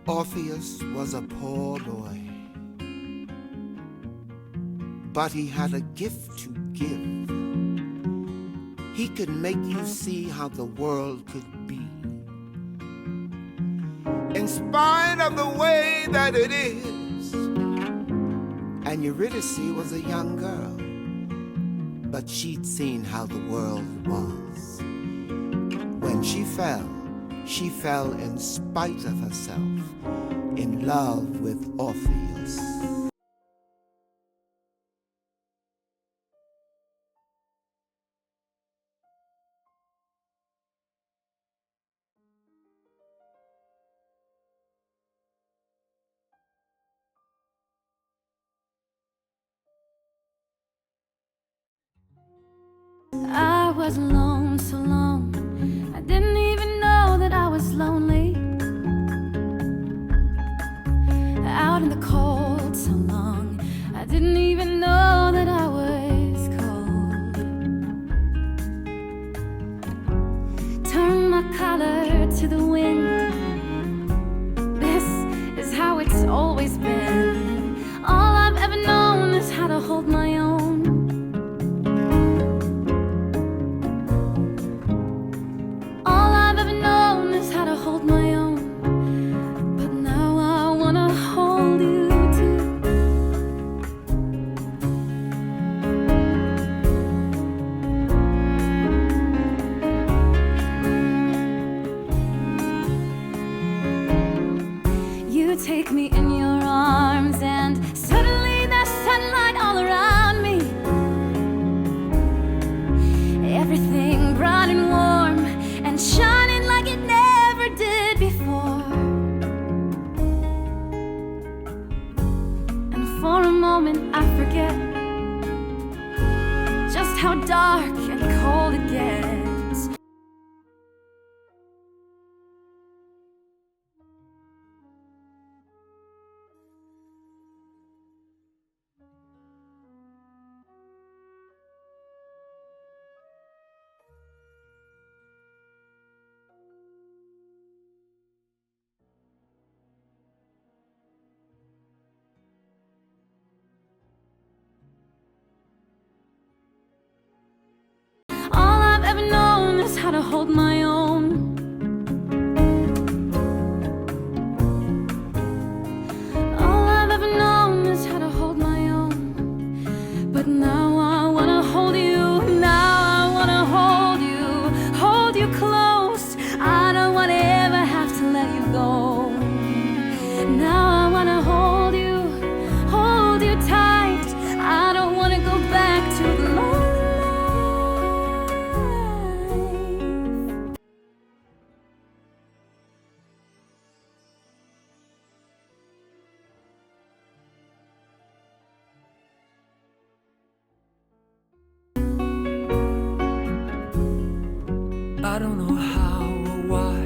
Orpheus was a poor boy, but he had a gift to give. He could make you see how the world could be, in spite of the way that it is. And Eurydice was a young girl, but she'd seen how the world was. When she fell in spite of herself, in love with Orpheus. I was alone so long, I didn't even know that I was lonely. Out in the cold so long, I didn't even know that I was cold. Turn my collar to the wind. This is how it's always been. All I've ever known is how to hold my own. Take me in your arms and suddenly there's sunlight all around me. Everything bright and warm and shining like it never did before. And for a moment I forget just how dark and cold it gets. How to hold my own. All I've ever known is how to hold my own. But now I wanna hold you. Now I wanna hold you close. I don't wanna ever have to let you go. Now I wanna hold you tight. I don't wanna go back to the lonely. I don't know how or why,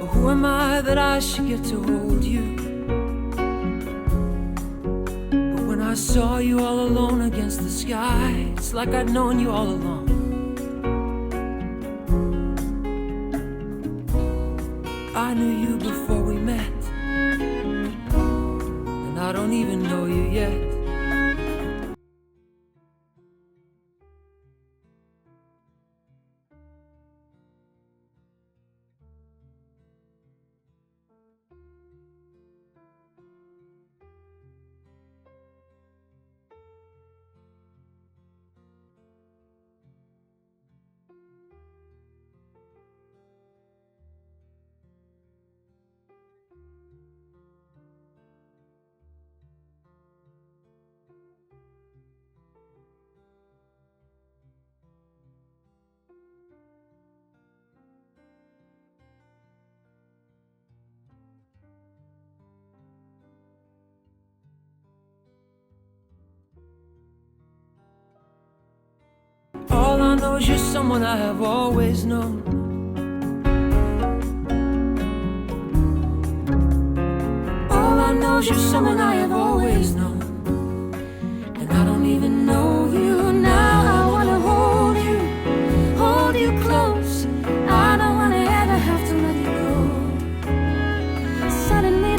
or who am I that I should get to hold you. But when I saw you all alone against the sky, it's like I'd known you all along. I knew you before we met, and I don't even know you yet. All I know is you're someone I have always known. All I know is you're someone I have always known. And I don't even know you now. I wanna hold you close. I don't wanna ever have to let you go. Suddenly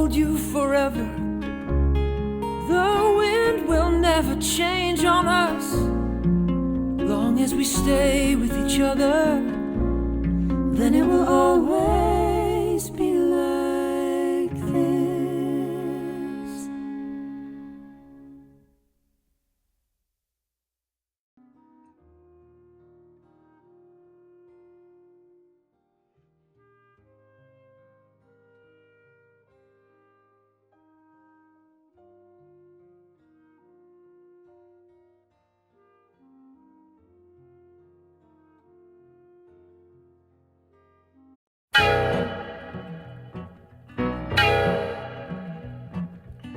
hold you forever. The wind will never change on us, long as we stay with each other. Then it will always be like this.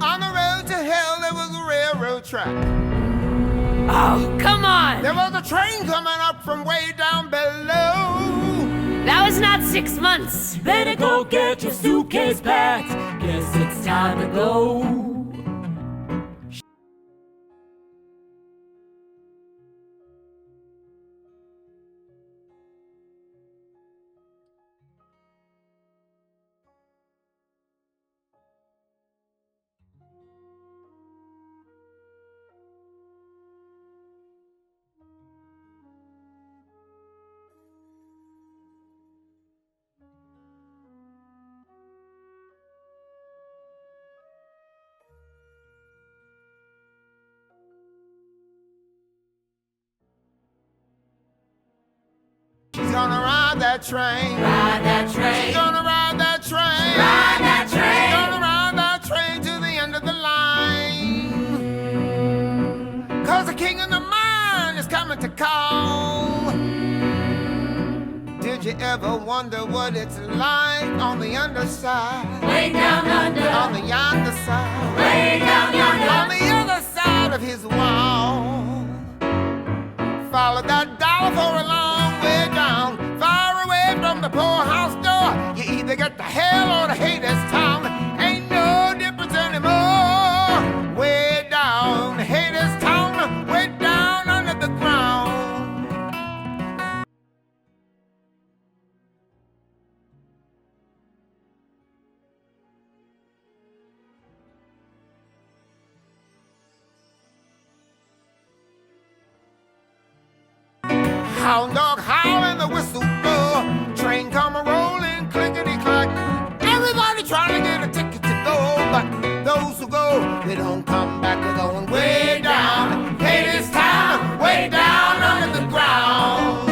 On the road to hell, there was a railroad track. Oh, come on! There was a train coming up from way down below. That was not 6 months. Better go get your suitcase packed. Guess it's time to go. She's gonna ride that train. Ride that train. She's gonna ride that train. Ride that train. She's gonna ride that train to the end of the line. 'Cause the king of the mine is coming to call. Did you ever wonder what it's like on the underside? Way down under. On the yonder side. Way down yonder. On the other side of his wall. Follow that dollar for a long way down, far away from the poorhouse door. You either get to hell or to Hadestown. Ain't no difference anymore. Way down Hadestown, way down under the ground. Hound dog howl and the whistle blow. Train come a rolling, clickety clack. Everybody trying to get a ticket to go, but those who go, they don't come back. They're going way down Hadestown, way down under the ground.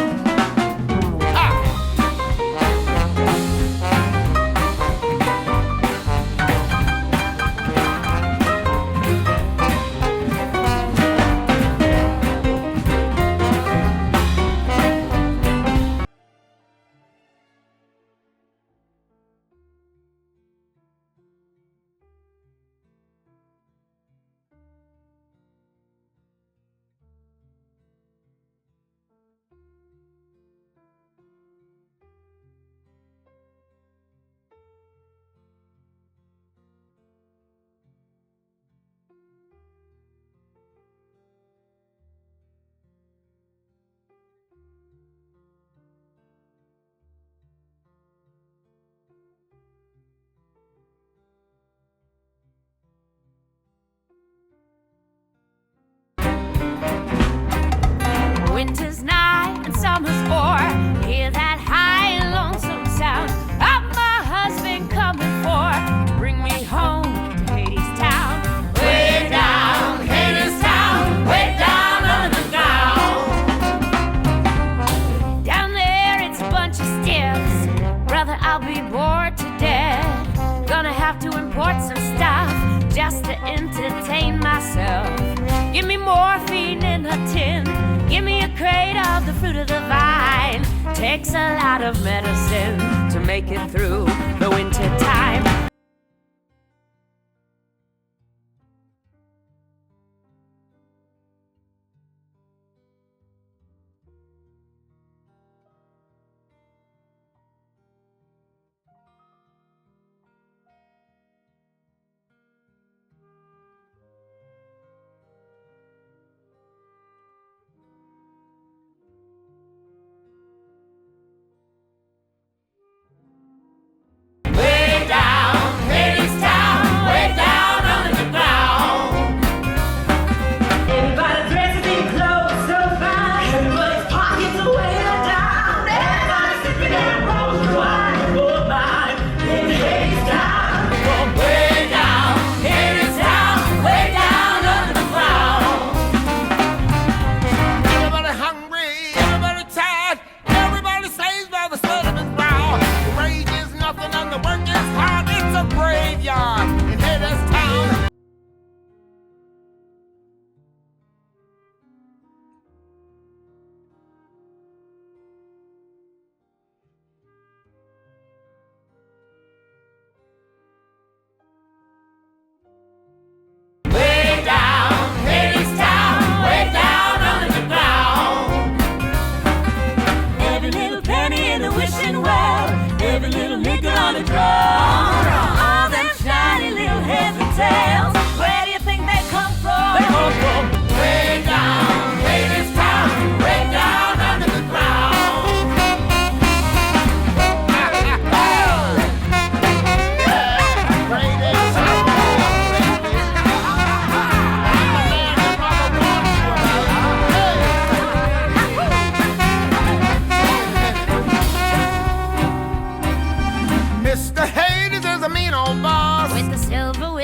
Winter's nigh and summer's o'er. Hear that high and lonesome sound of my husband coming for. Bring me home to Hadestown. Way down Hadestown, way down under the ground. Down there it's a bunch of stiffs. Brother, I'll be bored to death. Gonna have to import some stuff just to entertain myself. Give me morphine in a tin. Give me a crate of the fruit of the vine. Takes a lot of medicine to make it through the winter time. Way down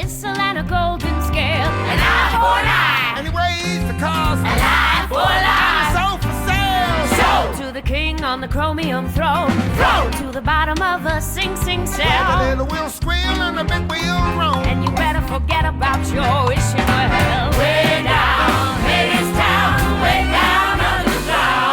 whistle and a golden scale. An eye for an eye. And he weighs the cost. A lie for a lie. Sold for sale. Sold to the king on the chromium throne. Thrown to the bottom of a Sing Sing The cell. little wheel squeal and the big wheel groan. And you better forget about your wishing well. Way down, Hadestown, way down underground.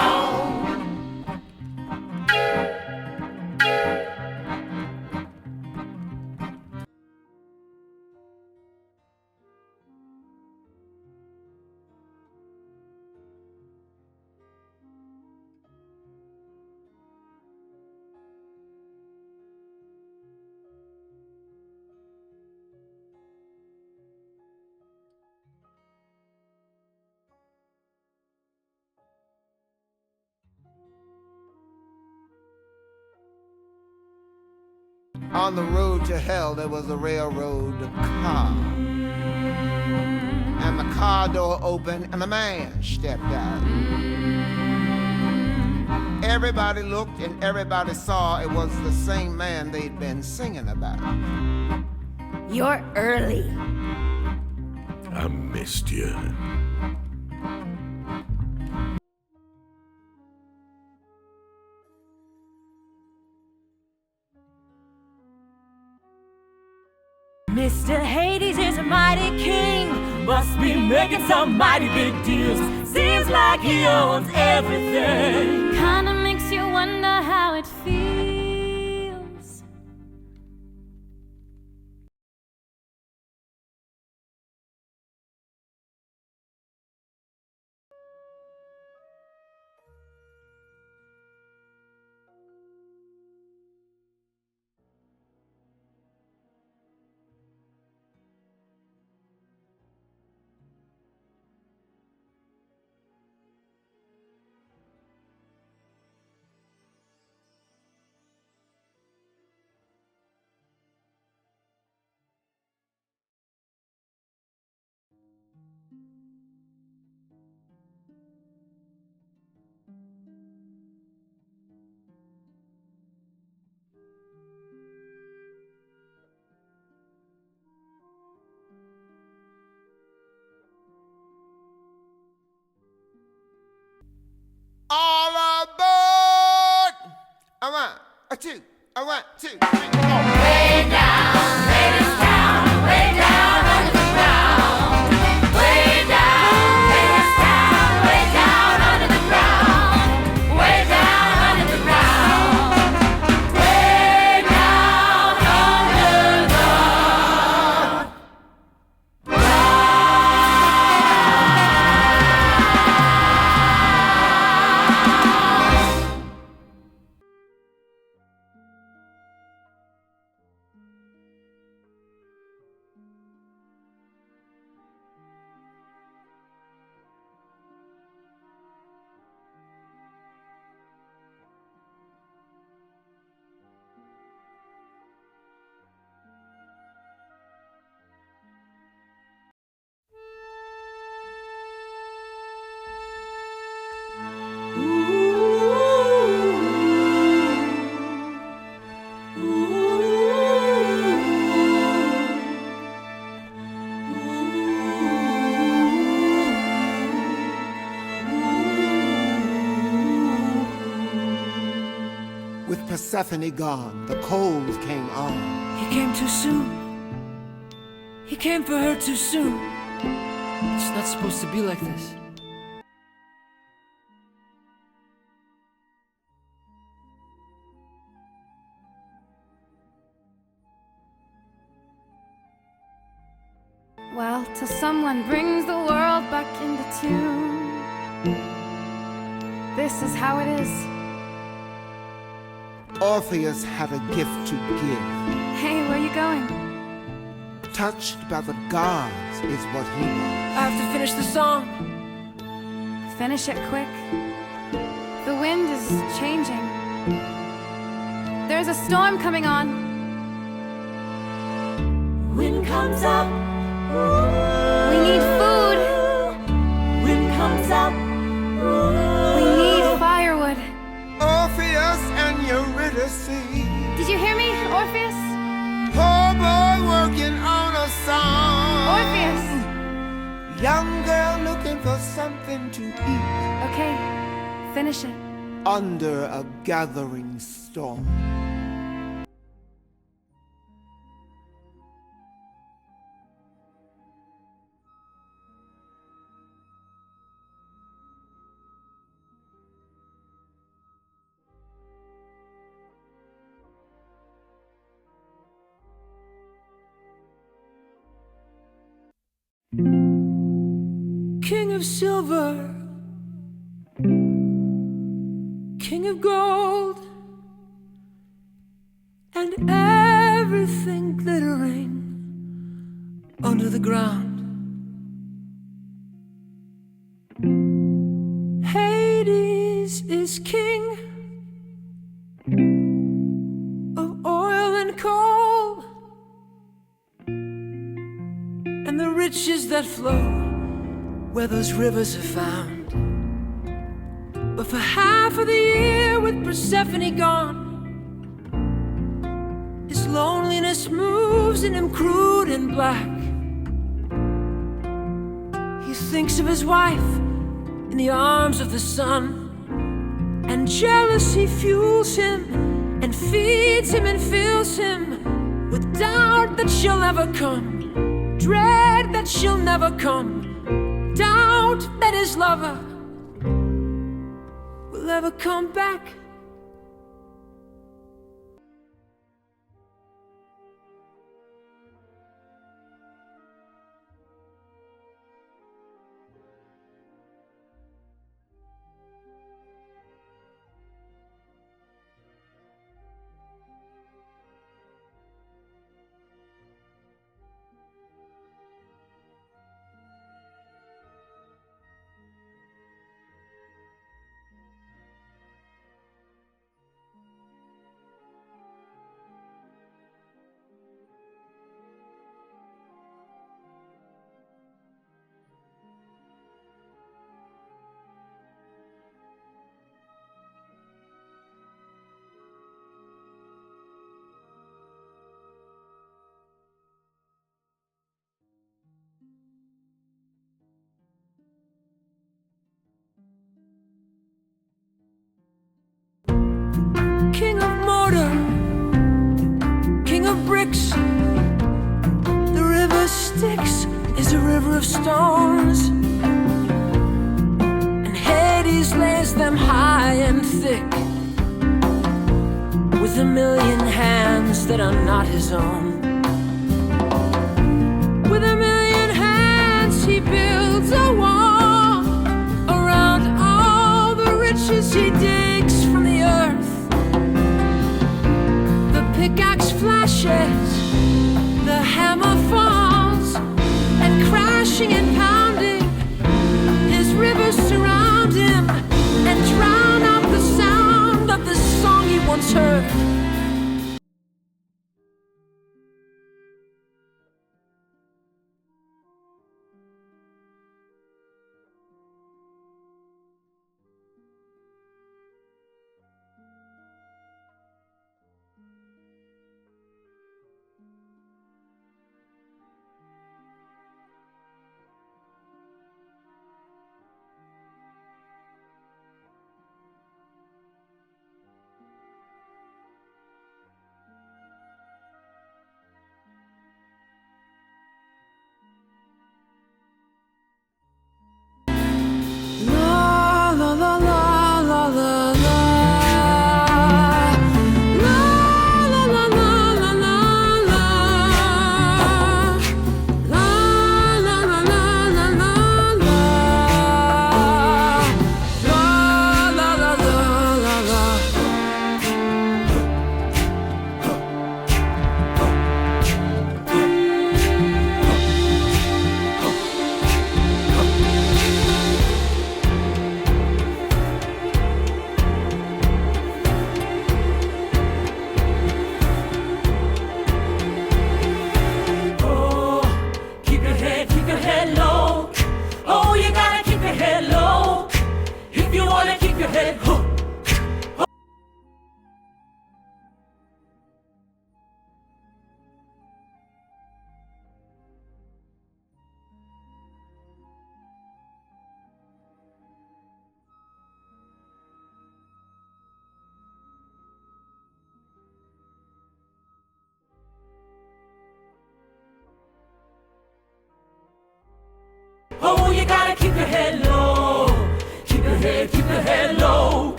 On the road to hell, there was a railroad car. And the car door opened, and a man stepped out. Everybody looked, and everybody saw it was the same man they'd been singing about. You're early. I missed you. Mr. Hades is a mighty king, must be making some mighty big deals. Seems like he owns everything. Kinda makes you wonder how it feels. All aboard! A 1, a 2, a 1, 2, 3, 4. Way down, Hadestown, way down underground. Way down, Hadestown, way down under the ground. Way down under the ground. Way down under the ground. With Persephone gone, the cold came on. He came too soon. He came for her too soon. It's not supposed to be like this. Well, till someone brings the world back into tune. This is how it is. Orpheus had a gift to give. Hey, where you going? Touched by the gods is what he was. I have to finish the song. Finish it quick. The wind is changing. There's a storm coming on. Wind comes up. We need food. Wind comes up. We need firewood. Orpheus and Eurydice. Did you hear me, Orpheus? Poor boy working on a song. young girl looking for something to eat Okay, finish it. under a gathering storm. King of silver, king of gold, and everything glittering under the ground. Hades is king of oil and coal, and the riches that flow where those rivers are found. But for half of the year with Persephone gone, his loneliness moves in him crude and black. He thinks of his wife in the arms of the sun, and jealousy fuels him and feeds him and fills him with doubt that she'll never come, dread that she'll never come, doubt that his lover will ever come back. King of mortar, king of bricks, the river Styx is a river of stones, and Hades lays them high and thick with a million hands that are not his own. With a million hands he builds a wall around all the riches he digs from the earth. The pickaxe flashes, the hammer falls, and crashing and pounding, his rivers surround him and drown out the sound of the song he once heard.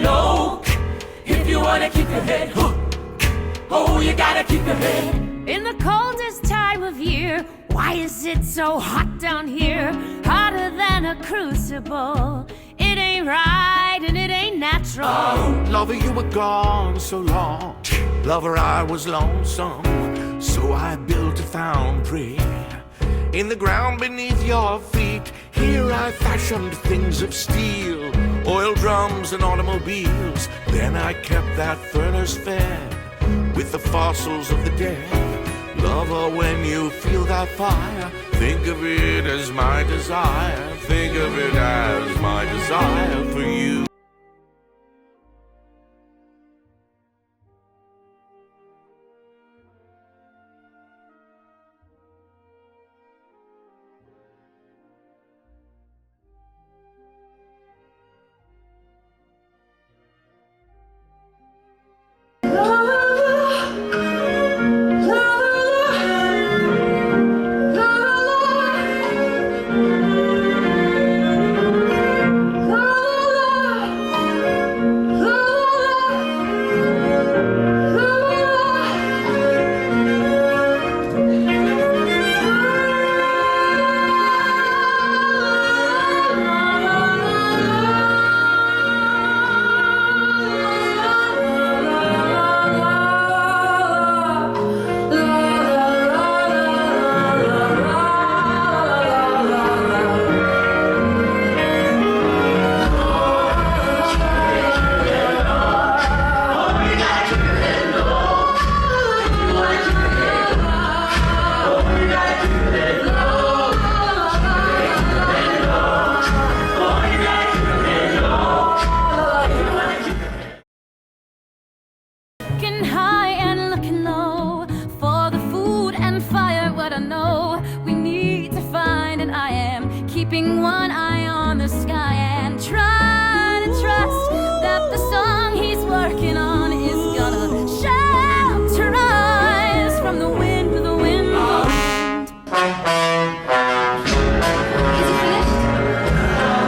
low. If you wanna keep your head, oh, you gotta keep your head. In the coldest time of year, why is it so hot down here? Hotter than a crucible. It ain't right and it ain't natural. Oh, lover, you were gone so long. Lover, I was lonesome, so I built a foundry in the ground beneath your feet. Here I fashioned things of steel, oil drums and automobiles. Then I kept that furnace fed with the fossils of the dead. Lover, when you feel that fire, think of it as my desire. Think of it as my desire for you. Looking high and looking low for the food and fire. What I know we need to find, and I am keeping one eye on the sky and trying to trust that the song he's working on is gonna shelter us from the wind, the wind, the wind. Is it finished?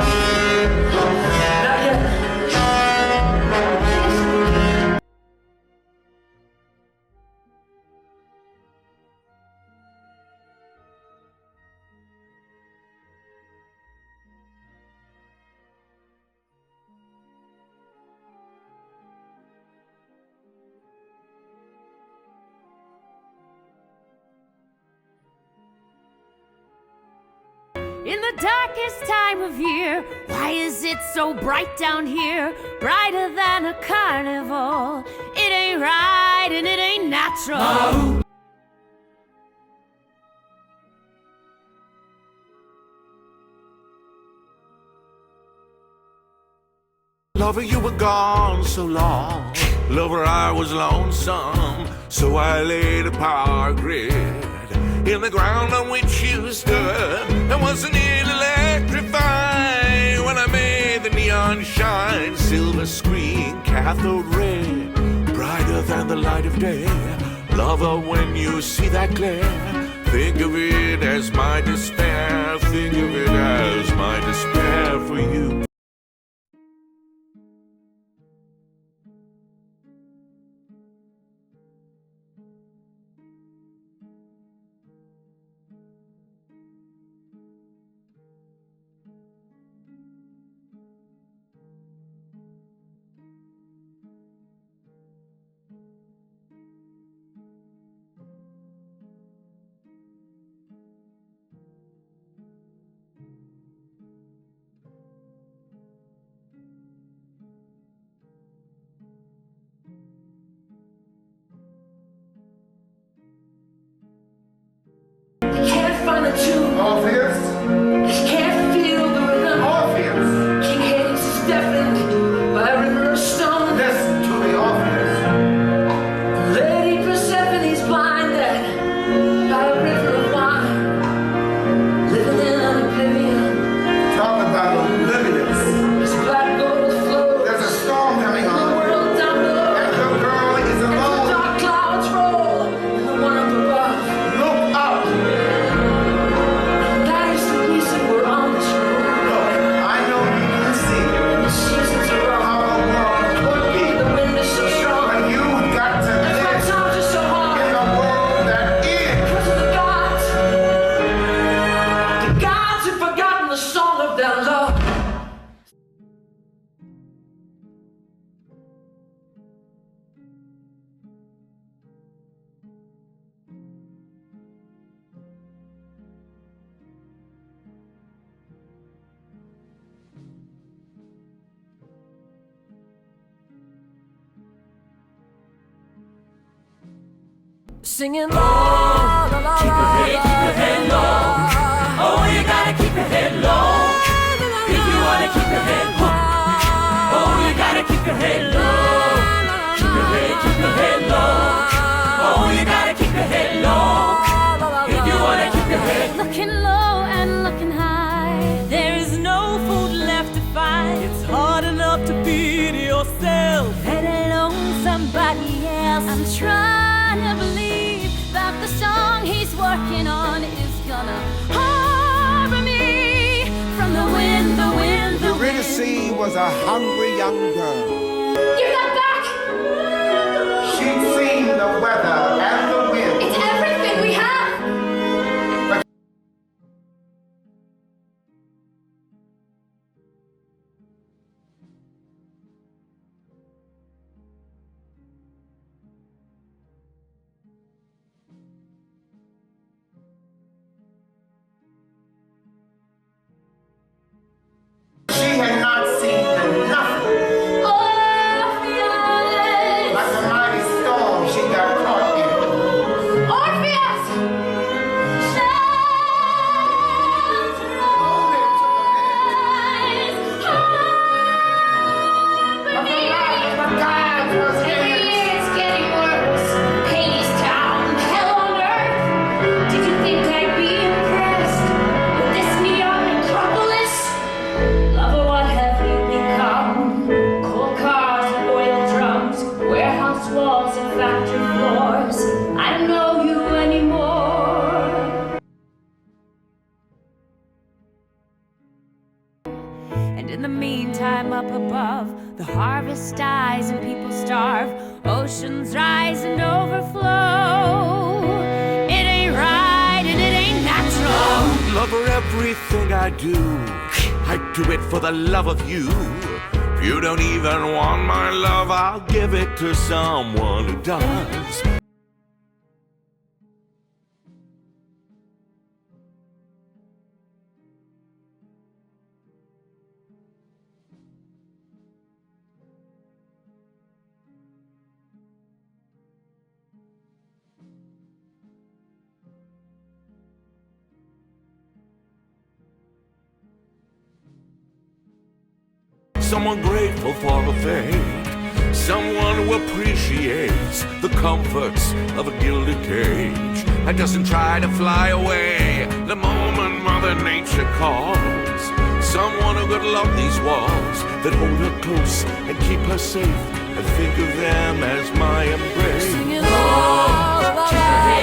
In the darkest time of year, why is it so bright down here? Brighter than a carnival. It ain't right and it ain't natural. Lover, you were gone so long. Lover, I was lonesome, so I laid a power grid in the ground on which you stood. And wasn't it electrifying when I made the neon shine? Silver screen, cathode ray, brighter than the light of day. Lover, when you see that glare, think of it as my despair. Think of it as my despair for you. Can't find the tune. Orpheus? Can't feel the rhythm. Orpheus? King Hades is deafened by a river of stone. Listen to me, Orpheus. Lady Persephone's blinded by a river of wine. Living in oblivion. Talk about oblivious. This black gold flows. There's a storm coming The on, world down below. and the girl is As the alone. dark clouds roll and the one up above. Look up. That is the reason we're on this road. Look, I know you can see The seasons are wrong. how the world singing la la la. Keep your head low. Oh, you gotta keep your head low. If you wanna keep your head low. Oh, you gotta keep your head low. Keep your head low. Oh, you gotta keep your head low. If you wanna keep your head looking low and looking high. There is no food left to find. It's hard enough to feed yourself, let alone somebody else. I'm trying to believe that the song he's working on is gonna harbor me from the wind, the wind, the wind. Eurydice was a hungry young girl. Give that back! She'd seen the weather and the wind. It's everything we have! She had not seen nothing. Orpheus! Like a mighty storm she got caught in. Orpheus! But the light of the gods was in it. It's getting worse. Hadestown, hell on earth. Did you think I'd be impressed with this neon metropolis? Lover, what have you become? Coal cars and oil drums, warehouse walls and factory floors. I don't know you anymore. And in the meantime, up above, the harvest dies and people starve. Oceans rise and overflow. It ain't right and it ain't natural. Lover, everything I do it for the love of you. If you don't even want my love, I'll give it to someone who does. Someone grateful for a fate, someone who appreciates the comforts of a gilded cage and doesn't try to fly away the moment Mother Nature calls. Someone who could love these walls that hold her close and keep her safe, and think of them as my embrace. singing la la la.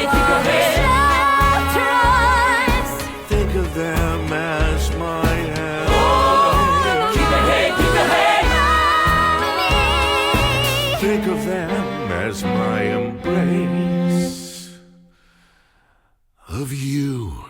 Keep your head. Think of them as my Think of them as my embrace of you.